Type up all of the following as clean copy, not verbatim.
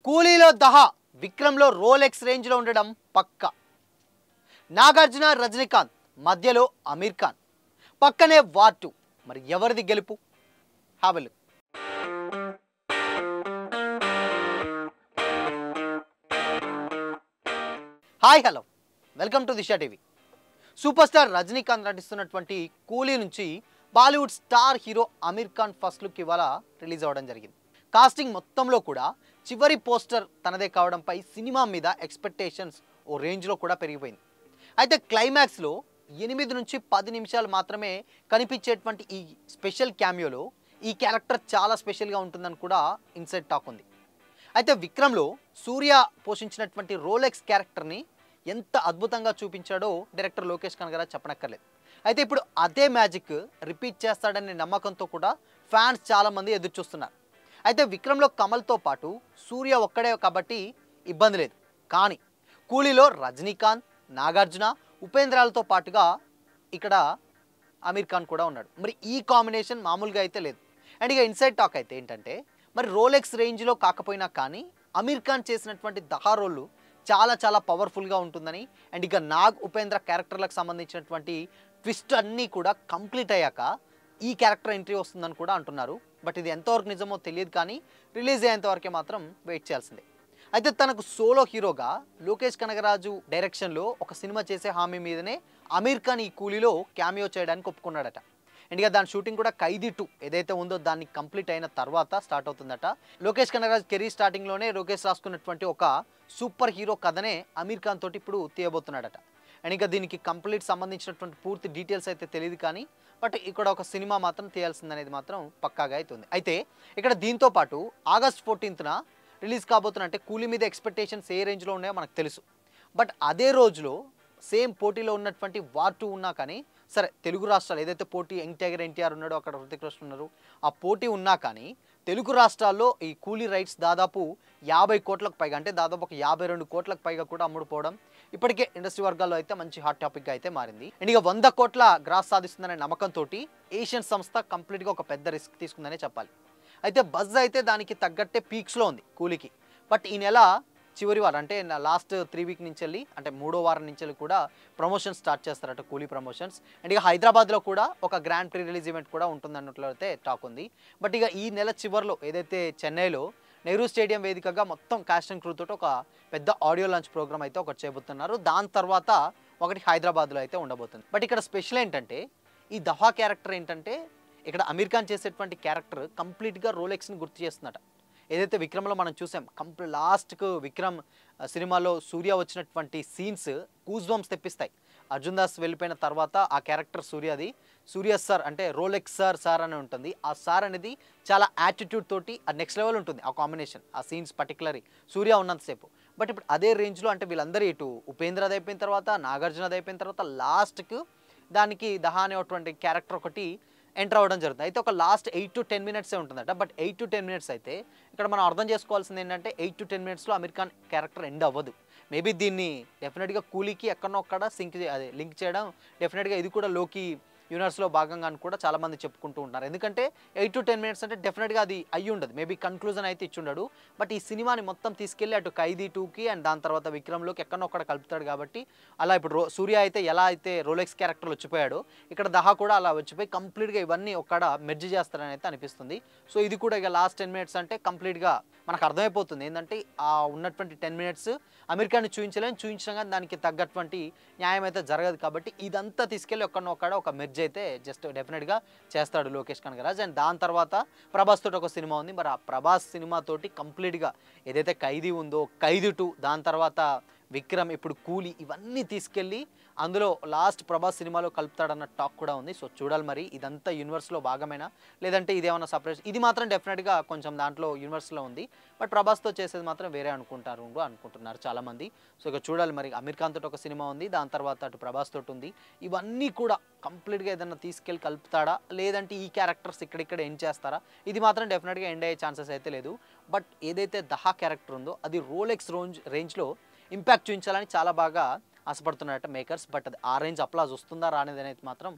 కూలీలో దహా విక్రమ్లో Rolex రేంజ్లో ఉండడం పక్కా. నాగార్జున రజనీకాంత్ మధ్యలో అమీర్ ఖాన్, పక్కనే వార్ 2. మరి ఎవరిది గెలుపు? Have a look. Hi hello, welcome to Disha TV. Super star Rajinikanth నటిస్తున్నటువంటి కూలీ నుంచి Bollywood star hero Aamir Khan first look ఇవాళ రిలీజ్ అవ్వడం జరిగింది. కాస్టింగ్ మొత్తంలో కూడా చివరి పోస్టర్ తనదే కావడంపై సినిమా మీద ఎక్స్పెక్టేషన్స్ ఓ రేంజ్లో కూడా పెరిగిపోయింది. అయితే క్లైమాక్స్లో 8 నుంచి 10 నిమిషాలు మాత్రమే కనిపించేటువంటి ఈ స్పెషల్ క్యామియోలో ఈ క్యారెక్టర్ చాలా స్పెషల్గా ఉంటుందని కూడా ఇన్సైడ్ టాక్ ఉంది. అయితే విక్రమ్లో సూర్య పోషించినటువంటి రోలెక్స్ క్యారెక్టర్ని ఎంత అద్భుతంగా చూపించాడో డైరెక్టర్ లోకేష్ కనగరాజ్ చెప్పనక్కర్లేదు. అయితే ఇప్పుడు అదే మ్యాజిక్ రిపీట్ చేస్తాడనే నమ్మకంతో కూడా ఫ్యాన్స్ చాలామంది ఎదురు చూస్తున్నారు. అయితే విక్రమ్లో కమల్తో పాటు సూర్య ఒక్కడే కాబట్టి ఇబ్బంది లేదు. కానీ కూలీలో రజనీకాంత్, నాగార్జున, ఉపేంద్రాలతో పాటుగా ఇక్కడ అమీర్ ఖాన్ కూడా ఉన్నాడు. మరి ఈ కాంబినేషన్ మామూలుగా అయితే లేదు. అండ్ ఇక ఇన్సైడ్ టాక్ అయితే ఏంటంటే, మరి రోలెక్స్ రేంజ్లో కాకపోయినా కానీ అమీర్ ఖాన్ చేసినటువంటి దహా రోల్ చాలా చాలా పవర్ఫుల్గా ఉంటుందని, అండ్ ఇక నాగ్, ఉపేంద్ర క్యారెక్టర్లకు సంబంధించినటువంటి ట్విస్ట్ అన్నీ కూడా కంప్లీట్ అయ్యాక ఈ క్యారెక్టర్ ఎంట్రీ వస్తుందని కూడా అంటున్నారు. బట్ ఇది ఎంతవరకు నిజమో తెలియదు, కానీ రిలీజ్ అయ్యేంతవరకే మాత్రం వెయిట్ చేయాల్సిందే. అయితే తనకు సోలో హీరోగా లోకేష్ కనగరాజు డైరెక్షన్లో ఒక సినిమా చేసే హామీ మీదనే అమీర్ ఖాన్ ఈ కూలీలో క్యామియో చేయడానికి ఒప్పుకున్నాడట. అండ్ ఇక దాని షూటింగ్ కూడా ఖైదీ 2 ఏదైతే ఉందో దాన్ని కంప్లీట్ అయిన తర్వాత స్టార్ట్ అవుతుందట. లోకేష్ కనగరాజ్ కెరీర్ స్టార్టింగ్లోనే లోకేష్ రాసుకున్నటువంటి ఒక సూపర్ హీరో కథనే అమీర్ ఖాన్ తోటి ఇప్పుడు తీయబోతున్నాడట. అండ్ ఇంకా దీనికి కంప్లీట్ సంబంధించినటువంటి పూర్తి డీటెయిల్స్ అయితే తెలియదు, కానీ బట్ ఇక్కడ ఒక సినిమా మాత్రం తీయాల్సిందనేది మాత్రం పక్కాగా అవుతుంది. అయితే ఇక్కడ దీంతో పాటు ఆగస్ట్ 14న రిలీజ్ కాబోతున్న, అంటే కూలీ మీద ఎక్స్పెక్టేషన్స్ ఏ రేంజ్లో ఉన్నాయో మనకు తెలుసు. బట్ అదే రోజులో సేమ్ పోటీలో ఉన్నటువంటి వార్ 2 ఉన్నా కానీ, సరే తెలుగు రాష్ట్రాలు ఏదైతే పోటీ యంగ్ టైగర్ ఎన్టీఆర్ ఉన్నాడో, అక్కడ హృతిక్ రోషన్ ఉన్నారు, ఆ పోటీ ఉన్నా కానీ తెలుగు రాష్ట్రాల్లో ఈ కూలీ రైట్స్ దాదాపు 50 కోట్లకు పైగా, అంటే దాదాపు ఒక 52 కోట్లకు పైగా కూడా అమ్ముడుపోవడం ఇప్పటికే ఇండస్ట్రీ వర్గాల్లో అయితే మంచి హాట్ టాపిక్గా అయితే మారింది. అండ్ ఇక 100 కోట్ల గ్రాస్ సాధిస్తుందనే నమ్మకంతో ఏషియన్ సంస్థ కంప్లీట్గా ఒక పెద్ద రిస్క్ తీసుకుందనే చెప్పాలి. అయితే బజ్ అయితే దానికి తగ్గట్టే పీక్స్లో ఉంది కూలీకి. బట్ ఈ నెల చివరి వారం, అంటే లాస్ట్ 3 వీక్ నుంచి వెళ్ళి, అంటే 3వ వారం నుంచి వెళ్ళి కూడా ప్రమోషన్ స్టార్ట్ చేస్తారట, కూలీ ప్రమోషన్స్. అండ్ ఇక హైదరాబాద్లో కూడా ఒక గ్రాండ్ ప్రీ రిలీజ్ ఈవెంట్ కూడా ఉంటుందన్నట్లు అయితే టాక్ ఉంది. బట్ ఇక ఈ నెల చివరిలో ఏదైతే చెన్నైలో నెహ్రూ స్టేడియం వేదికగా మొత్తం కాస్ట్ అండ్ క్రూ తోటి ఒక పెద్ద ఆడియో లాంచ్ ప్రోగ్రామ్ అయితే ఒకటి చేయబోతున్నారు. దాని తర్వాత ఒకటి హైదరాబాద్లో అయితే ఉండబోతుంది. బట్ ఇక్కడ స్పెషల్ ఏంటంటే, ఈ దహా క్యారెక్టర్ ఏంటంటే, ఇక్కడ అమీర్ ఖాన్ చేసేటువంటి క్యారెక్టర్ కంప్లీట్గా రోలెక్స్ని గుర్తు చేస్తున్నట. ఏదైతే విక్రమ్లో మనం చూసాం, లాస్ట్కు విక్రమ్ సినిమాలో సూర్య వచ్చినటువంటి సీన్స్ గూస్ బంప్స్ తెప్పిస్తాయి. అర్జున్ దాస్ వెళ్ళిపోయిన తర్వాత ఆ క్యారెక్టర్ సూర్యది, సూర్య సార్ అంటే రోలెక్స్ సార్ అని ఉంటుంది. ఆ సార్ అనేది చాలా యాటిట్యూడ్ తోటి ఆ నెక్స్ట్ లెవెల్ ఉంటుంది ఆ కాంబినేషన్, ఆ సీన్స్ పర్టికులర్లీ సూర్య ఉన్నంతసేపు. బట్ ఇప్పుడు అదే రేంజ్లో, అంటే వీళ్ళందరూ ఇటు ఉపేంద్రది అయిపోయిన తర్వాత, నాగార్జునది అయిపోయిన తర్వాత లాస్ట్కు దానికి దహా అనేటువంటి క్యారెక్టర్ ఒకటి ఎంటర్ అవ్వడం జరుగుతుంది. అయితే ఒక లాస్ట్ 8 to 10 మినిట్సే ఉంటుందట. బట్ 8 to 10 మినిట్స్ అయితే ఇక్కడ మనం అర్థం చేసుకోవాల్సింది ఏంటంటే, 8 to 10 మినిట్స్లో అమీర్ ఖాన్ క్యారెక్టర్ ఎండ్ అవ్వదు. మేబీ దీన్ని డెఫినెట్గా కూలీకి ఎక్కడో ఒక్కడ లింక్ చేయడం, డెఫినెట్గా ఇది కూడా లోకి యూనివర్స్లో భాగంగా అని కూడా చాలామంది చెప్పుకుంటూ ఉంటారు. ఎందుకంటే 8 to 10 మినిట్స్ అంటే డెఫినెట్గా అది అయ్యి ఉండదు, మేబీ కన్క్లూజన్ అయితే ఇచ్చి ఉండడు. బట్ ఈ సినిమాని మొత్తం తీసుకెళ్ళి అటు ఖైదీ 2కి అండ్ దాని తర్వాత విక్రమ్లోకి ఎక్కడో ఒక్కడ కలుపుతాడు. కాబట్టి అలా ఇప్పుడు సూర్య అయితే ఎలా అయితే రోలెక్స్ క్యారెక్టర్లు వచ్చిపోయాడో, ఇక్కడ దహా కూడా అలా వచ్చిపోయి కంప్లీట్గా ఇవన్నీ ఒక్కడ మెర్జ్ చేస్తారని అయితే అనిపిస్తుంది. సో ఇది కూడా ఇక లాస్ట్ 10 మినిట్స్ అంటే కంప్లీట్గా మనకు అర్థమైపోతుంది ఏంటంటే, ఆ ఉన్నటువంటి 10 మినిట్స్ అమీర్ ఖాన్ని చూపించడం కానీ దానికి తగ్గటువంటి న్యాయం అయితే జరగదు. కాబట్టి ఇదంతా తీసుకెళ్ళి ఒక్కడ ఒక మెర్జ్ అయితే జస్ట్ డెఫినెట్గా చేస్తాడు లోకేష్ కనగరాజ్. అండ్ దాని తర్వాత ప్రభాస్ తోటి ఒక సినిమా ఉంది. మరి ఆ ప్రభాస్ సినిమా తోటి కంప్లీట్గా ఏదైతే ఖైదీ ఉందో, ఖైదీ 2, దాని తర్వాత విక్రమ్, ఇప్పుడు కూలీ, ఇవన్నీ తీసుకెళ్ళి అందులో లాస్ట్ ప్రభాస్ సినిమాలో కలుపుతాడన్న టాక్ కూడా ఉంది. సో చూడాలి మరి ఇదంతా యూనివర్స్లో భాగమైనా, లేదంటే ఇదేమన్నా సపరేట్. ఇది మాత్రం డెఫినెట్గా కొంచెం దాంట్లో యూనివర్స్లో ఉంది. బట్ ప్రభాస్తో చేసేది మాత్రం వేరే అనుకుంటున్నారు చాలామంది. సో ఇక చూడాలి మరి. అమీర్ ఖాన్ తోటి ఒక సినిమా ఉంది, దాని తర్వాత అటు ప్రభాస్ తోటి ఉంది. ఇవన్నీ కూడా కంప్లీట్గా ఏదైనా తీసుకెళ్ళి కలుపుతాడా, లేదంటే ఈ క్యారెక్టర్స్ ఇక్కడిక్కడ ఎండ్ చేస్తారా, ఇది మాత్రం డెఫినెట్గా ఎండ్ అయ్యే ఛాన్సెస్ అయితే లేదు. బట్ ఏదైతే దహా క్యారెక్టర్ ఉందో అది రోలెక్స్ రేంజ్లో ఇంపాక్ట్ చూపించాలని చాలా బాగా ఆశపడుతున్నారట మేకర్స్. బట్ అది ఆ రేంజ్ అప్లాజ్ వస్తుందా రానేది అనేది మాత్రం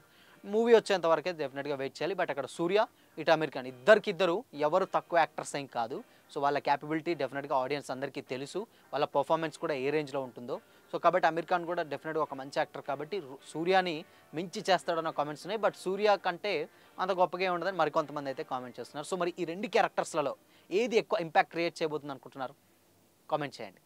మూవీ వచ్చేంత వరకే డెఫినెట్గా వెయిట్ చేయాలి. బట్ అక్కడ సూర్య, ఇటు అమీర్ ఖాన్ ఇద్దరికిద్దరు ఎవరు తక్కువ యాక్టర్స్ ఏం కాదు. సో వాళ్ళ క్యాపబిలిటీ డెఫినెట్గా ఆడియన్స్ అందరికీ తెలుసు, వాళ్ళ పర్ఫార్మెన్స్ కూడా ఏ రేంజ్లో ఉంటుందో. సో కాబట్టి అమీర్ ఖాన్ కూడా డెఫినెట్గా ఒక మంచి యాక్టర్ కాబట్టి సూర్యాని మించి చేస్తాడన్న కామెంట్స్ ఉన్నాయి. బట్ సూర్య కంటే అంత గొప్పగా ఉండదని మరికొంతమంది అయితే కామెంట్ చేస్తున్నారు. సో మరి ఈ రెండు క్యారెక్టర్స్లలో ఏది ఎక్కువ ఇంపాక్ట్ క్రియేట్ చేయబోతుంది అనుకుంటున్నారు? కామెంట్ చేయండి.